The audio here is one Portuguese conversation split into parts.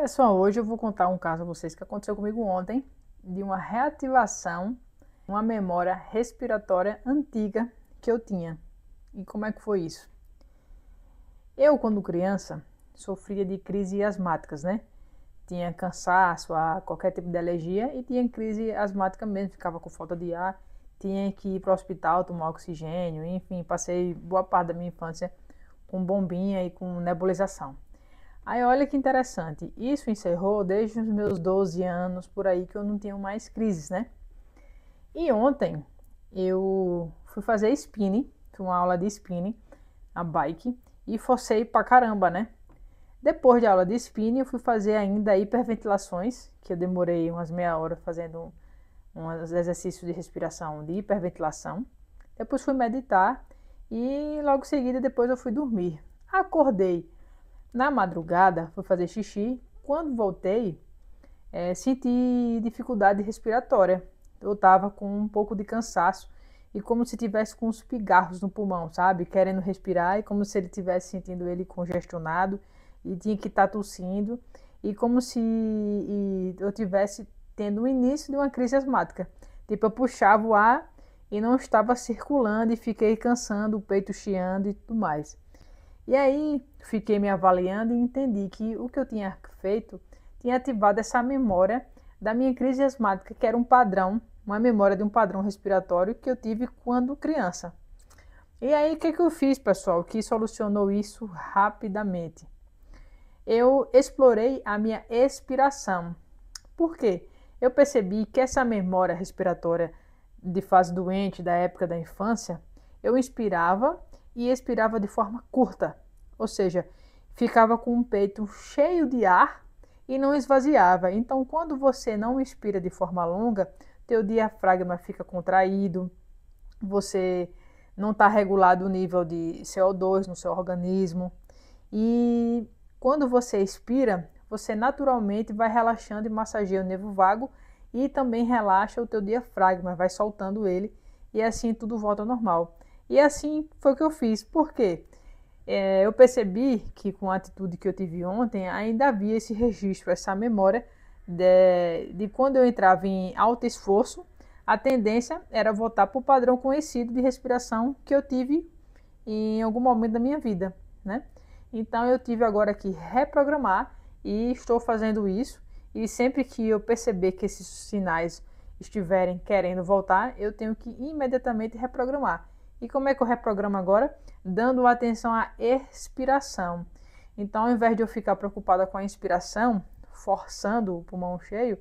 Pessoal, hoje eu vou contar um caso a vocês que aconteceu comigo ontem, de uma reativação, uma memória respiratória antiga que eu tinha. E como é que foi isso? Eu, quando criança, sofria de crise asmáticas, né? Tinha cansaço, qualquer tipo de alergia e tinha crise asmática mesmo, ficava com falta de ar, tinha que ir para o hospital tomar oxigênio, enfim, passei boa parte da minha infância com bombinha e com nebulização. Aí olha que interessante, isso encerrou desde os meus 12 anos, por aí, que eu não tinha mais crises, né? E ontem eu fui fazer spinning, fui uma aula de spinning, a bike, e forcei pra caramba, né? Depois da aula de spinning eu fui fazer ainda hiperventilações, que eu demorei umas meia hora fazendo uns exercícios de respiração de hiperventilação. Depois fui meditar e logo em seguida depois eu fui dormir. Acordei na madrugada, fui fazer xixi. Quando voltei, senti dificuldade respiratória. Eu estava com um pouco de cansaço e como se tivesse com uns pigarros no pulmão, sabe? Querendo respirar e como se ele tivesse sentindo ele congestionado e tinha que estar tossindo e como se eu tivesse tendo o início de uma crise asmática. Tipo, eu puxava o ar e não estava circulando e fiquei cansando, o peito chiando e tudo mais. E aí fiquei me avaliando e entendi que o que eu tinha feito tinha ativado essa memória da minha crise asmática, que era um padrão, uma memória de um padrão respiratório que eu tive quando criança. E aí o que eu fiz, pessoal, que solucionou isso rapidamente? Eu explorei a minha expiração. Por quê? Eu percebi que essa memória respiratória de fase doente, da época da infância, eu inspirava e expirava de forma curta, ou seja, ficava com o peito cheio de ar e não esvaziava. Então, quando você não inspira de forma longa, teu diafragma fica contraído, você não está regulado o nível de CO2 no seu organismo e quando você expira, você naturalmente vai relaxando e massageia o nervo vago e também relaxa o teu diafragma, vai soltando ele e assim tudo volta ao normal. E assim foi o que eu fiz. Por quê? Eu percebi que com a atitude que eu tive ontem, ainda havia esse registro, essa memória de quando eu entrava em alto esforço, a tendência era voltar para o padrão conhecido de respiração que eu tive em algum momento da minha vida, né? Então eu tive agora que reprogramar e estou fazendo isso. E sempre que eu perceber que esses sinais estiverem querendo voltar, eu tenho que imediatamente reprogramar. E como é que eu reprogramo agora? Dando atenção à expiração. Então, ao invés de eu ficar preocupada com a inspiração, forçando o pulmão cheio,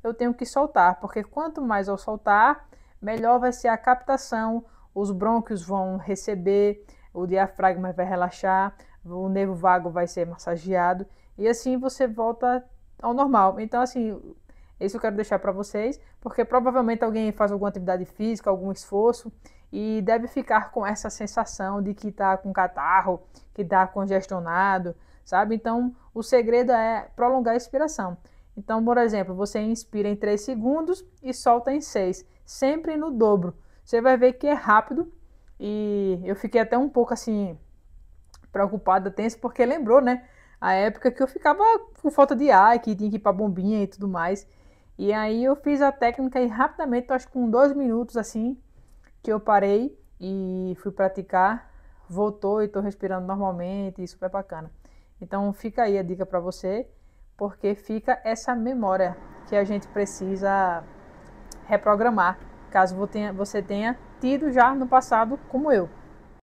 eu tenho que soltar, porque quanto mais eu soltar, melhor vai ser a captação, os brônquios vão receber, o diafragma vai relaxar, o nervo vago vai ser massageado e assim você volta ao normal. Então, assim, isso eu quero deixar para vocês, porque provavelmente alguém faz alguma atividade física, algum esforço e deve ficar com essa sensação de que está com catarro, que está congestionado, sabe? Então, o segredo é prolongar a expiração. Então, por exemplo, você inspira em 3 segundos e solta em 6, sempre no dobro. Você vai ver que é rápido e eu fiquei até um pouco assim preocupada, tensa, porque lembrou, né? A época que eu ficava com falta de ar, que tinha que ir para bombinha e tudo mais. E aí eu fiz a técnica e rapidamente, acho que com 2 minutos assim, que eu parei e fui praticar, voltou e estou respirando normalmente, e super bacana. Então fica aí a dica para você, porque fica essa memória que a gente precisa reprogramar, caso você tenha tido já no passado como eu.